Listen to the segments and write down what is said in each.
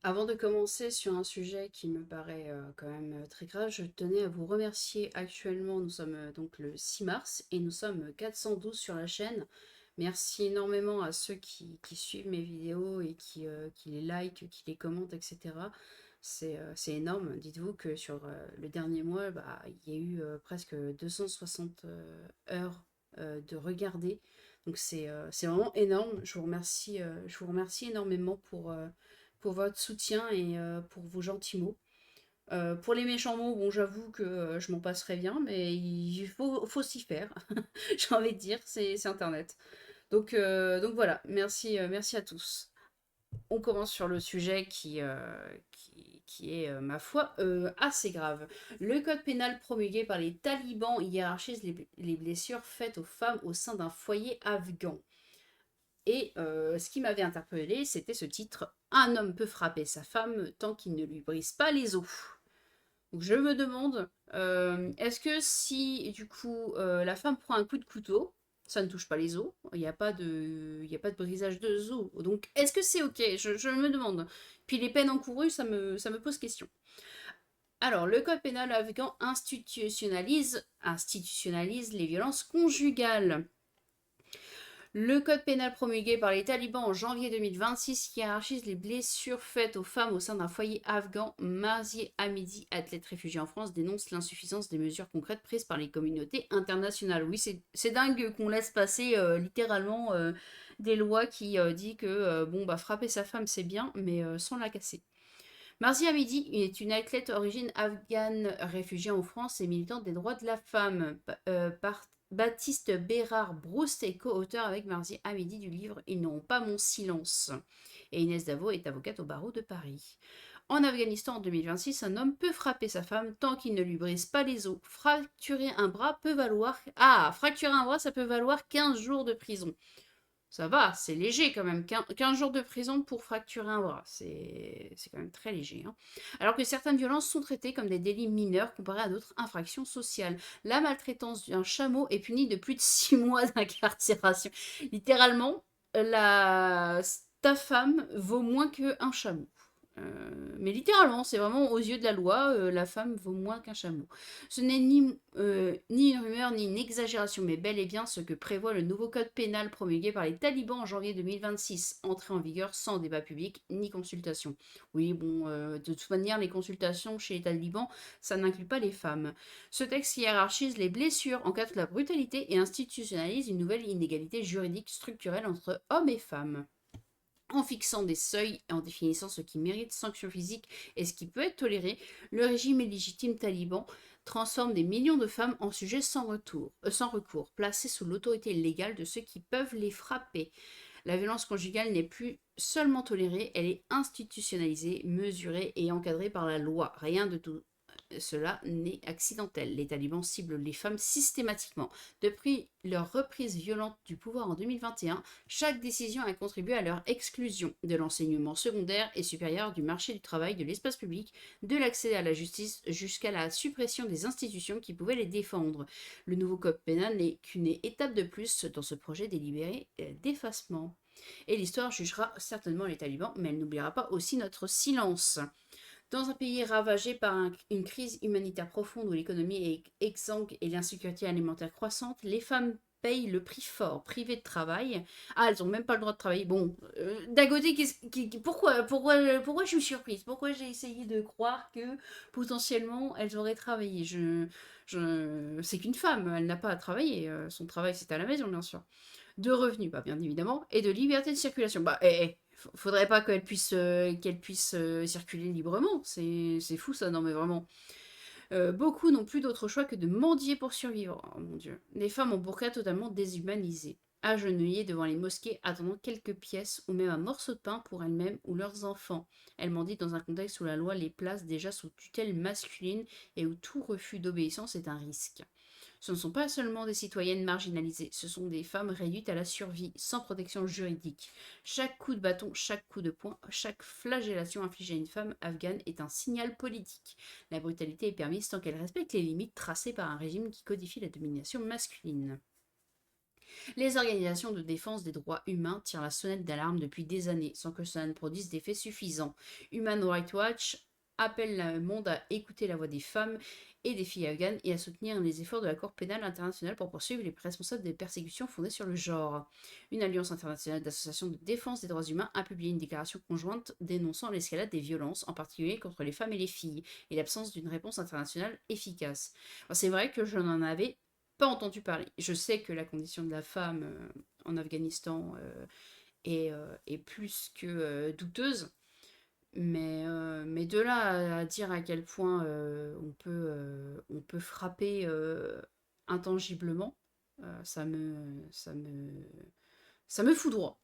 Avant de commencer sur un sujet qui me paraît quand même très grave, je tenais à vous remercier. Actuellement, nous sommes donc le 6 mars et nous sommes 412 sur la chaîne. Merci énormément à ceux qui suivent mes vidéos et qui les likent, qui les commentent, etc. C'est énorme. Dites-vous que sur le dernier mois, bah, il y a eu presque 260 heures de regarder. Donc c'est vraiment énorme. Je vous remercie énormément pour votre soutien et pour vos gentils mots. Pour les méchants mots, bon, j'avoue que je m'en passerai bien, mais il faut s'y faire. J'ai envie de dire, c'est Internet. Donc voilà, merci à tous. On commence sur le sujet qui est, ma foi, assez grave. Le code pénal promulgué par les talibans hiérarchise les blessures faites aux femmes au sein d'un foyer afghan. Et ce qui m'avait interpellé, c'était ce titre: Un homme peut frapper sa femme tant qu'il ne lui brise pas les os. Donc je me demande, est-ce que si du coup la femme prend un coup de couteau, ça ne touche pas les os, il y a pas de brisage de os. Donc est-ce que c'est ok? Je me demande. Puis les peines encourues, ça me pose question. Alors, le code pénal afghan institutionnalise les violences conjugales. Le code pénal promulgué par les talibans en janvier 2026 hiérarchise les blessures faites aux femmes au sein d'un foyer afghan. Marzi Hamidi, athlète réfugié en France, dénonce l'insuffisance des mesures concrètes prises par les communautés internationales. Oui, c'est dingue qu'on laisse passer littéralement des lois qui disent que bon, bah, frapper sa femme c'est bien, mais sans la casser. Marzi Hamidi est une athlète d'origine afghane réfugiée en France et militante des droits de la femme. Baptiste Bérard-Brousse est co-auteur avec Marzi Hamidi du livre Ils n'auront pas mon silence. Et Inès Davo est avocate au barreau de Paris. En Afghanistan en 2026, un homme peut frapper sa femme tant qu'il ne lui brise pas les os. Fracturer un bras peut valoir... Ah, fracturer un bras, ça peut valoir 15 jours de prison. Ça va, c'est léger quand même. 15 jours de prison pour fracturer un bras. C'est quand même très léger, hein. Alors que certaines violences sont traitées comme des délits mineurs comparés à d'autres infractions sociales. La maltraitance d'un chameau est punie de plus de 6 mois d'incarcération. Littéralement, la... ta femme vaut moins qu'un chameau. Mais littéralement, c'est vraiment aux yeux de la loi, la femme vaut moins qu'un chameau. Ce n'est ni une rumeur ni une exagération, mais bel et bien ce que prévoit le nouveau code pénal promulgué par les talibans en janvier 2026, entré en vigueur sans débat public ni consultation. Oui, bon, de toute manière, les consultations chez les talibans, ça n'inclut pas les femmes. Ce texte hiérarchise les blessures, encadre la brutalité et institutionnalise une nouvelle inégalité juridique structurelle entre hommes et femmes en fixant des seuils et en définissant ce qui mérite sanction physique et ce qui peut être toléré. Le régime illégitime taliban transforme des millions de femmes en sujets sans recours, placées sous l'autorité légale de ceux qui peuvent les frapper. La violence conjugale n'est plus seulement tolérée, elle est institutionnalisée, mesurée et encadrée par la loi. Rien de tout cela n'est accidentel. Les talibans ciblent les femmes systématiquement. Depuis leur reprise violente du pouvoir en 2021, chaque décision a contribué à leur exclusion de l'enseignement secondaire et supérieur, du marché du travail, de l'espace public, de l'accès à la justice, jusqu'à la suppression des institutions qui pouvaient les défendre. Le nouveau code pénal n'est qu'une étape de plus dans ce projet délibéré d'effacement. Et l'histoire jugera certainement les talibans, mais elle n'oubliera pas aussi notre silence. Dans un pays ravagé par une crise humanitaire profonde où l'économie est exsangue et l'insécurité alimentaire croissante, les femmes payent le prix fort, privées de travail. Ah, elles n'ont même pas le droit de travailler. Bon, d'un côté, pourquoi je suis surprise? Pourquoi j'ai essayé de croire que potentiellement elles auraient travaillé? C'est qu'une femme, elle n'a pas à travailler. Son travail, c'est à la maison, bien sûr. De revenus, bah, bien évidemment, et de liberté de circulation. Bah, faudrait pas qu'elle puisse circuler librement. C'est fou ça, non mais vraiment. Beaucoup n'ont plus d'autre choix que de mendier pour survivre. Oh mon dieu. Les femmes ont burqa totalement déshumanisé, agenouillées devant les mosquées, attendant quelques pièces ou même un morceau de pain pour elles-mêmes ou leurs enfants. Elles mendient dans un contexte où la loi les place déjà sous tutelle masculine et où tout refus d'obéissance est un risque. Ce ne sont pas seulement des citoyennes marginalisées, ce sont des femmes réduites à la survie, sans protection juridique. Chaque coup de bâton, chaque coup de poing, chaque flagellation infligée à une femme afghane est un signal politique. La brutalité est permise tant qu'elle respecte les limites tracées par un régime qui codifie la domination masculine. Les organisations de défense des droits humains tirent la sonnette d'alarme depuis des années, sans que cela ne produise d'effet suffisant. Human Rights Watch appelle le monde à écouter la voix des femmes et des filles afghanes et à soutenir les efforts de la Cour pénale internationale pour poursuivre les responsables des persécutions fondées sur le genre. Une alliance internationale d'associations de défense des droits humains a publié une déclaration conjointe dénonçant l'escalade des violences, en particulier contre les femmes et les filles, et l'absence d'une réponse internationale efficace. C'est vrai que je n'en avais pas entendu parler. Je sais que la condition de la femme en Afghanistan est plus que douteuse, mais de là à dire à quel point on peut frapper intangiblement, ça me foudroie.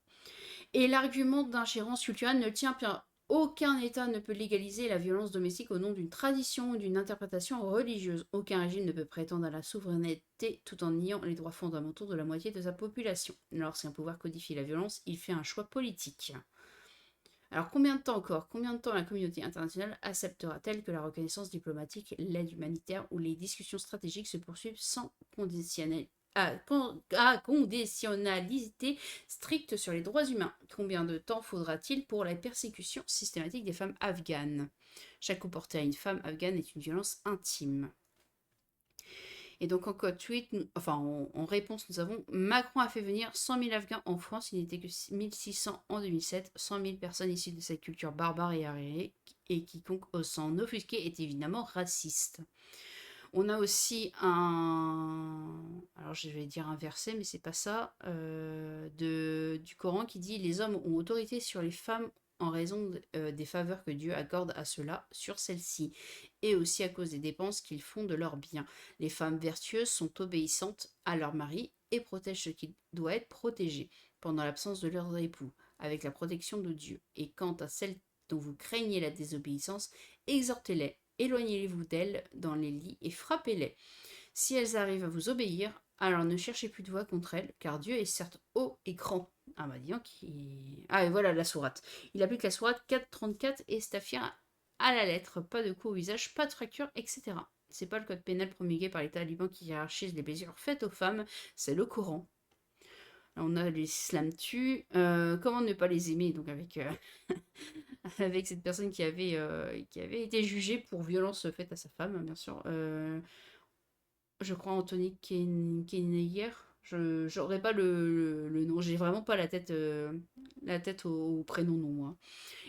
Et l'argument d'ingérence culturelle ne tient bien. Aucun État ne peut légaliser la violence domestique au nom d'une tradition ou d'une interprétation religieuse. Aucun régime ne peut prétendre à la souveraineté tout en niant les droits fondamentaux de la moitié de sa population. Lorsqu'un pouvoir codifie la violence, il fait un choix politique. Alors combien de temps encore, combien de temps la communauté internationale acceptera-t-elle que la reconnaissance diplomatique, l'aide humanitaire ou les discussions stratégiques se poursuivent sans conditionnalité stricte sur les droits humains? Combien de temps faudra-t-il pour la persécution systématique des femmes afghanes? Chaque coup porté à une femme afghane est une violence intime. Et donc en code tweet, en réponse, nous avons Macron a fait venir 100 000 Afghans en France, il n'était que 1600 en 2007, 100 000 personnes issues de cette culture barbare et arriérée, et quiconque ose s'en offusquer est évidemment raciste. On a aussi alors je vais dire un verset, mais c'est pas ça, du Coran qui dit: les hommes ont autorité sur les femmes en raison des faveurs que Dieu accorde à ceux-là sur celles-ci, et aussi à cause des dépenses qu'ils font de leurs biens. Les femmes vertueuses sont obéissantes à leur mari et protègent ce qui doit être protégé, pendant l'absence de leurs époux, avec la protection de Dieu. Et quant à celles dont vous craignez la désobéissance, exhortez-les, éloignez-vous d'elles dans les lits et frappez-les. Si elles arrivent à vous obéir, alors ne cherchez plus de voix contre elles, car Dieu est certes haut et grand. Ah bah dis donc, ah et voilà la sourate. Il applique la sourate 4.34 et Staffir à la lettre. Pas de coups au visage, pas de fracture, etc. C'est pas le code pénal promulgué par les talibans qui hiérarchise les blessures faites aux femmes, c'est le Coran. On a l'islam tue. Comment ne pas les aimer, donc avec, avec cette personne qui avait été jugée pour violence faite à sa femme, bien sûr. Je crois Anthony Kenneyer. Je n'aurais pas le nom. J'ai vraiment pas la tête au prénom non, moi.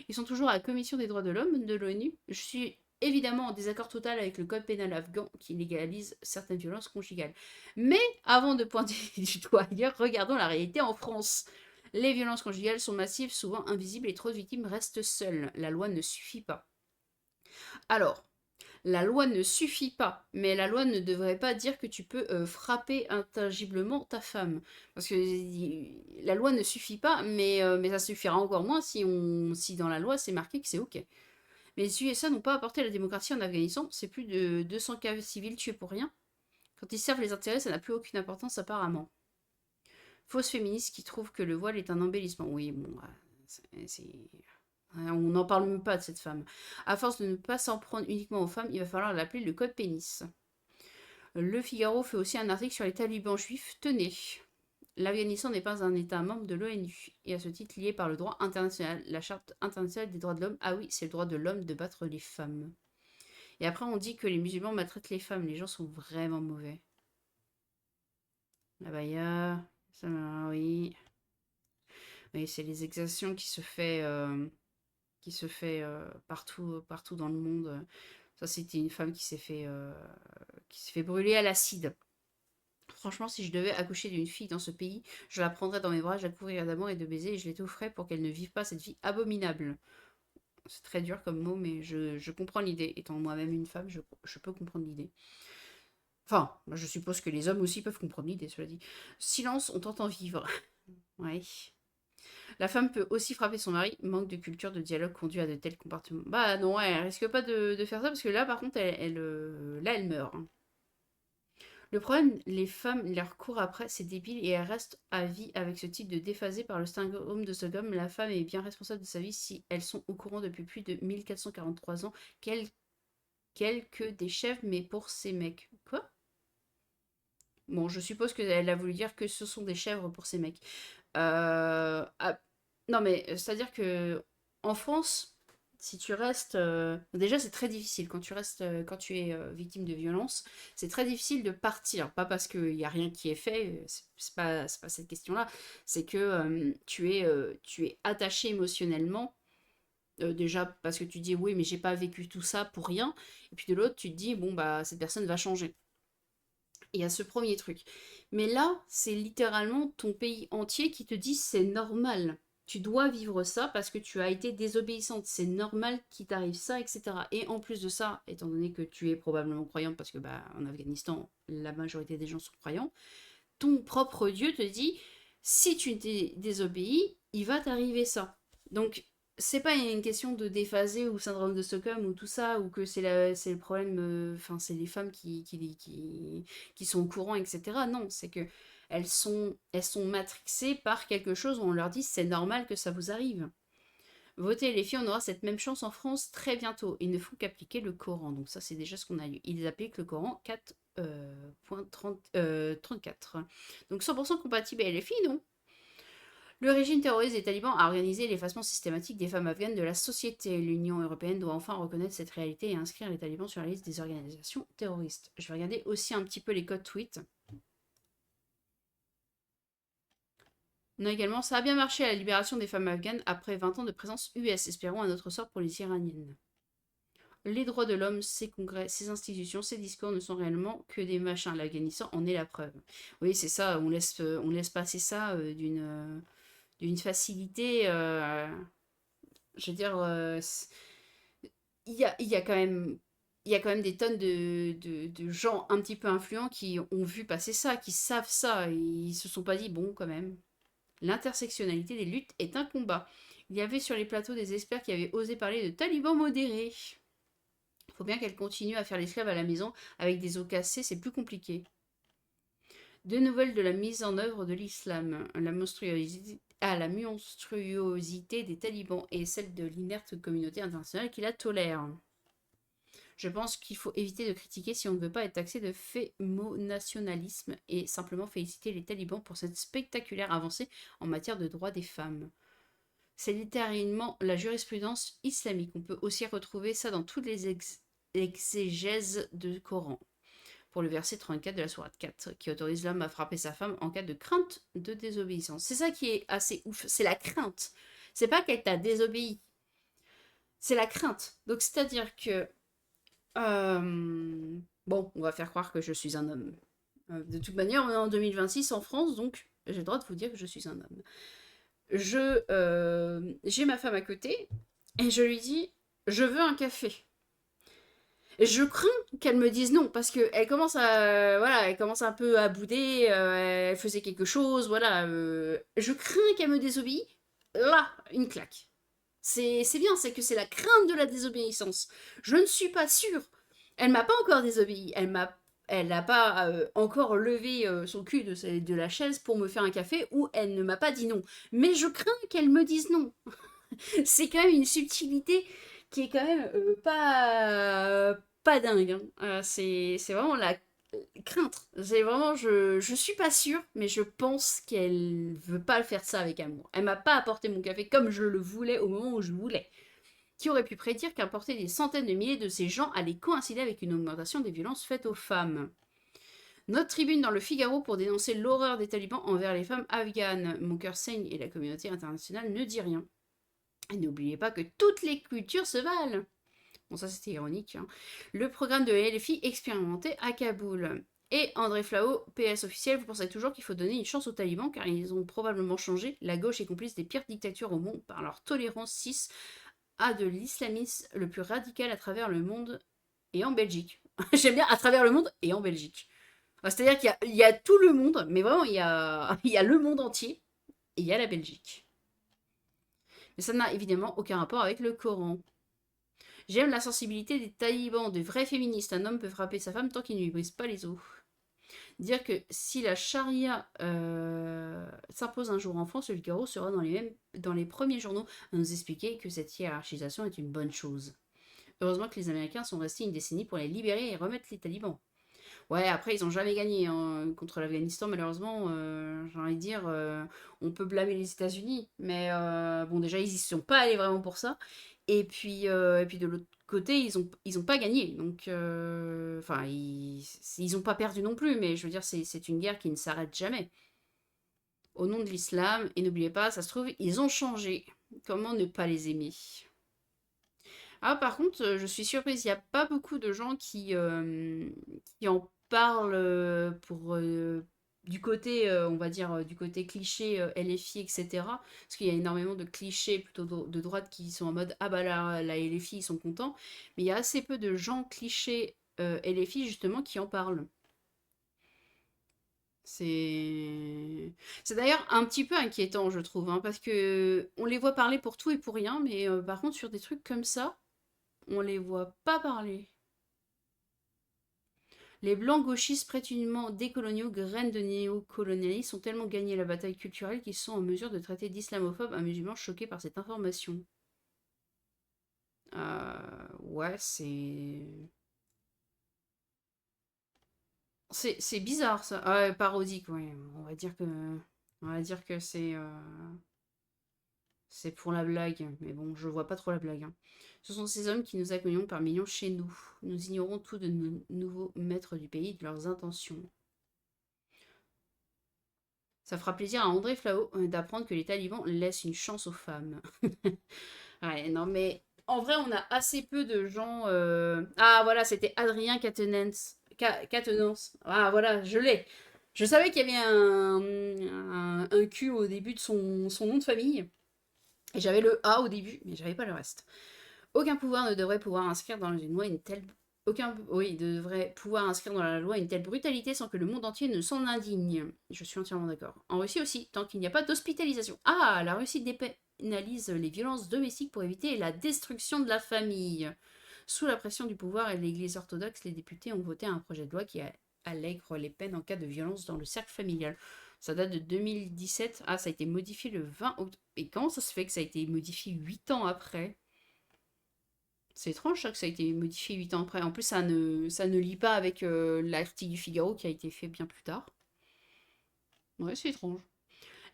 Ils sont toujours à la Commission des droits de l'homme de l'ONU. Je suis évidemment en désaccord total avec le code pénal afghan qui légalise certaines violences conjugales. Mais avant de pointer du doigt ailleurs, regardons la réalité en France. Les violences conjugales sont massives, souvent invisibles et trop de victimes restent seules. La loi ne suffit pas. Alors, la loi ne suffit pas, mais la loi ne devrait pas dire que tu peux frapper intangiblement ta femme. Parce que la loi ne suffit pas, mais ça suffira encore moins si dans la loi c'est marqué que c'est ok. Mais les USA n'ont pas apporté la démocratie en Afghanistan, c'est plus de 200 cas civils tués pour rien. Quand ils servent les intérêts, ça n'a plus aucune importance apparemment. Fausse féministe qui trouve que le voile est un embellissement. Oui, bon, on n'en parle même pas de cette femme. À force de ne pas s'en prendre uniquement aux femmes, il va falloir l'appeler le code pénis. Le Figaro fait aussi un article sur les talibans juifs. Tenez, l'Afghanistan n'est pas un État membre de l'ONU, et à ce titre lié par le droit international, la charte internationale des droits de l'homme. Ah oui, c'est le droit de l'homme de battre les femmes. Et après on dit que les musulmans maltraitent les femmes, les gens sont vraiment mauvais. La baya, ça, oui. Oui, c'est les exactions qui se fait partout dans le monde. Ça, c'était une femme qui s'est fait brûler à l'acide. Franchement, si je devais accoucher d'une fille dans ce pays, je la prendrais dans mes bras, je la couvrirais d'amour et de baisers et je l'étoufferais pour qu'elle ne vive pas cette vie abominable. C'est très dur comme mot, mais je comprends l'idée. Étant moi-même une femme, je peux comprendre l'idée. Enfin, je suppose que les hommes aussi peuvent comprendre l'idée, cela dit. Silence, on t'entend vivre. Ouais. La femme peut aussi frapper son mari. Manque de culture de dialogue conduit à de tels comportements. Bah non, elle risque pas de faire ça parce que là, par contre, là, elle meurt. Hein. Le problème, les femmes leur courent après, c'est débile et elles restent à vie avec ce type de déphasé par le syndrome de Stockholm. La femme est bien responsable de sa vie si elles sont au courant depuis plus de 1443 ans qu'elles que des chefs, mais pour ces mecs. Quoi? Bon, je suppose qu'elle a voulu dire que ce sont des chèvres pour ces mecs. Ah, non, mais c'est-à-dire que en France, si tu restes, déjà c'est très difficile quand tu restes, quand tu es victime de violence, c'est très difficile de partir. Pas parce qu'il n'y a rien qui est fait, c'est pas cette question-là. C'est que tu es attaché émotionnellement. Déjà parce que tu dis oui, mais j'ai pas vécu tout ça pour rien. Et puis de l'autre, tu te dis bon bah cette personne va changer. Il y a ce premier truc. Mais là, c'est littéralement ton pays entier qui te dit c'est normal. Tu dois vivre ça parce que tu as été désobéissante. C'est normal qu'il t'arrive ça, etc. Et en plus de ça, étant donné que tu es probablement croyante, parce que bah, en Afghanistan, la majorité des gens sont croyants, ton propre Dieu te dit si tu désobéis, il va t'arriver ça. Donc, c'est pas une question de déphaser ou syndrome de Stockholm ou tout ça, ou que c'est le problème, enfin, c'est les femmes qui sont au courant, etc. Non, c'est que elles sont matrixées par quelque chose où on leur dit c'est normal que ça vous arrive. Votez les filles, on aura cette même chance en France très bientôt. Ils ne font qu'appliquer le Coran. Donc ça, c'est déjà ce qu'on a eu. Ils appliquent le Coran 4.34. Donc 100% compatible avec les filles, non. Le régime terroriste des talibans a organisé l'effacement systématique des femmes afghanes de la société. L'Union européenne doit enfin reconnaître cette réalité et inscrire les talibans sur la liste des organisations terroristes. Je vais regarder aussi un petit peu les codes tweets. On a également, ça a bien marché à la libération des femmes afghanes après 20 ans de présence US. Espérons un autre sort pour les Iraniennes. Les droits de l'homme, ces congrès, ces institutions, ces discours ne sont réellement que des machins. L'Afghanistan en est la preuve. Oui, c'est ça, on laisse passer ça d'une facilité. Je veux dire, il y a quand même. Il y a quand même des tonnes de gens un petit peu influents qui ont vu passer ça, qui savent ça, et ils se sont pas dit, bon, quand même, l'intersectionnalité des luttes est un combat. Il y avait sur les plateaux des experts qui avaient osé parler de talibans modérés. Il faut bien qu'elle continue à faire l'esclave à la maison avec des os cassés, c'est plus compliqué. Deux nouvelles de la mise en œuvre de l'islam, la monstruosité des talibans et celle de l'inerte communauté internationale qui la tolère. Je pense qu'il faut éviter de critiquer si on ne veut pas être taxé de fémonationalisme et simplement féliciter les talibans pour cette spectaculaire avancée en matière de droits des femmes. C'est littéralement la jurisprudence islamique. On peut aussi retrouver ça dans toutes les exégèses du Coran. Pour le verset 34 de la sourate 4, qui autorise l'homme à frapper sa femme en cas de crainte de désobéissance. C'est ça qui est assez ouf, c'est la crainte. C'est pas qu'elle t'a désobéi, c'est la crainte. Donc c'est-à-dire que... bon, on va faire croire que je suis un homme. De toute manière, on est en 2026 en France, donc j'ai le droit de vous dire que je suis un homme. J'ai ma femme à côté, et je lui dis, je veux un café. Je crains qu'elle me dise non parce que elle commence à voilà, elle commence un peu à bouder, elle faisait quelque chose, voilà. Je crains qu'elle me désobéisse. Là, une claque. C'est bien, c'est que c'est la crainte de la désobéissance. Je ne suis pas sûre. Elle m'a pas encore désobéi. Elle n'a pas encore levé son cul de la chaise pour me faire un café ou elle ne m'a pas dit non. Mais je crains qu'elle me dise non. C'est quand même une subtilité qui est quand même pas dingue. Hein. C'est vraiment la crainte. C'est vraiment, je suis pas sûre, mais je pense qu'elle veut pas le faire ça avec amour. Elle m'a pas apporté mon café comme je le voulais au moment où je voulais. Qui aurait pu prédire qu'importer des centaines de milliers de ces gens allait coïncider avec une augmentation des violences faites aux femmes. Notre tribune dans le Figaro pour dénoncer l'horreur des talibans envers les femmes afghanes. Mon cœur saigne et la communauté internationale ne dit rien. Et n'oubliez pas que toutes les cultures se valent. Bon, ça c'était ironique. Hein. Le programme de LFI expérimenté à Kaboul. Et André Flao, PS officiel, vous pensez toujours qu'il faut donner une chance aux talibans car ils ont probablement changé. La gauche est complice des pires dictatures au monde par leur tolérance 6 à de l'islamisme le plus radical à travers le monde et en Belgique. J'aime bien à travers le monde et en Belgique. C'est-à-dire qu'il y a tout le monde, mais vraiment il y a le monde entier et il y a la Belgique. Mais ça n'a évidemment aucun rapport avec le Coran. J'aime la sensibilité des talibans, de vrais féministes. Un homme peut frapper sa femme tant qu'il ne lui brise pas les os. Dire que si la charia s'impose un jour en France, le Figaro sera dans les premiers journaux à nous expliquer que cette hiérarchisation est une bonne chose. Heureusement que les Américains sont restés une décennie pour les libérer et remettre les talibans. Ouais, après, ils ont jamais gagné hein, contre l'Afghanistan, malheureusement. J'ai envie de dire, on peut blâmer les États-Unis, mais bon, déjà, ils y sont pas allés vraiment pour ça. Et puis de l'autre côté, ils ont pas gagné. Donc, enfin, ils ont pas perdu non plus, mais je veux dire, c'est une guerre qui ne s'arrête jamais. Au nom de l'islam, et n'oubliez pas, ça se trouve, ils ont changé. Comment ne pas les aimer? Ah, par contre, je suis surprise, il n'y a pas beaucoup de gens qui en parlent du côté, on va dire, du côté cliché LFI, etc. Parce qu'il y a énormément de clichés plutôt de droite qui sont en mode ah bah là, la LFI, ils sont contents. Mais il y a assez peu de gens clichés LFI justement qui en parlent. C'est c'est d'ailleurs un petit peu inquiétant, je trouve, hein, parce que on les voit parler pour tout et pour rien, mais par contre, sur des trucs comme ça, on les voit pas parler. Les blancs gauchistes prétendument décoloniaux, graines de néocolonialisme, ont tellement gagné la bataille culturelle qu'ils sont en mesure de traiter d'islamophobes un musulman choqué par cette information. Ouais, c'est bizarre ça. Ah ouais, parodique, ouais. On va dire que c'est pour la blague, mais bon, je vois pas trop la blague, hein. Ce sont ces hommes qui nous accueillons par millions chez nous. Nous ignorons tout de nos nouveaux maîtres du pays et de leurs intentions. Ça fera plaisir à André Flau d'apprendre que les talibans laissent une chance aux femmes. Ouais, non, mais en vrai, on a assez peu de gens. Ah, voilà, c'était Adrien Quatennens. Quatennens. Ah, voilà, je l'ai. Je savais qu'il y avait un Q au début de son nom de famille. Et j'avais le A au début, mais j'avais pas le reste. Aucun pouvoir ne devrait pouvoir inscrire dans une loi une telle. Aucun, oui, devrait pouvoir inscrire dans la loi une telle brutalité sans que le monde entier ne s'en indigne. Je suis entièrement d'accord. En Russie aussi, tant qu'il n'y a pas d'hospitalisation. Ah, la Russie dépénalise les violences domestiques pour éviter la destruction de la famille. Sous la pression du pouvoir et de l'Église orthodoxe, les députés ont voté un projet de loi qui allègre les peines en cas de violence dans le cercle familial. Ça date de 2017. Ah, ça a été modifié le 20 octobre. Et comment ça se fait que ça a été modifié 8 ans après? C'est étrange ça que ça a été modifié 8 ans après. En plus, ça ne lie pas avec l'article du Figaro qui a été fait bien plus tard. Ouais, c'est étrange.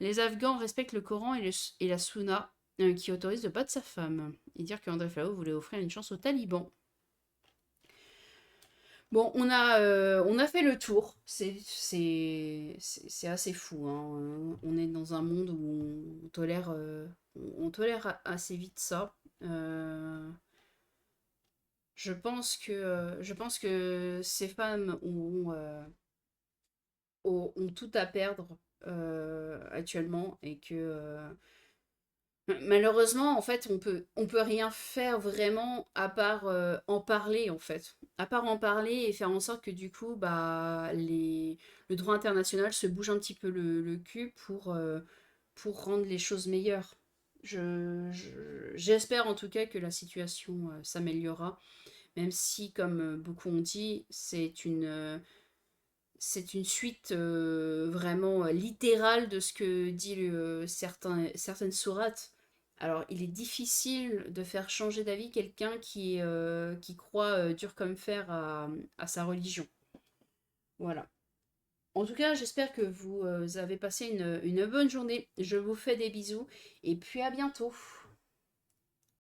Les Afghans respectent le Coran et la Sunna qui autorise de battre sa femme. Et dire que André Flau voulait offrir une chance aux talibans. Bon, on a fait le tour. C'est assez fou, hein. On est dans un monde où on tolère assez vite ça. Je pense que ces femmes ont tout à perdre actuellement et que malheureusement, en fait, on peut rien faire vraiment à part en parler, en fait. À part en parler et faire en sorte que du coup, bah, le droit international se bouge un petit peu le cul pour rendre les choses meilleures. J'espère en tout cas que la situation s'améliorera, même si, comme beaucoup ont dit, c'est une suite vraiment littérale de ce que dit certaines sourates. Alors, il est difficile de faire changer d'avis quelqu'un qui croit dur comme fer à sa religion. Voilà. En tout cas, j'espère que vous avez passé une bonne journée. Je vous fais des bisous et puis à bientôt.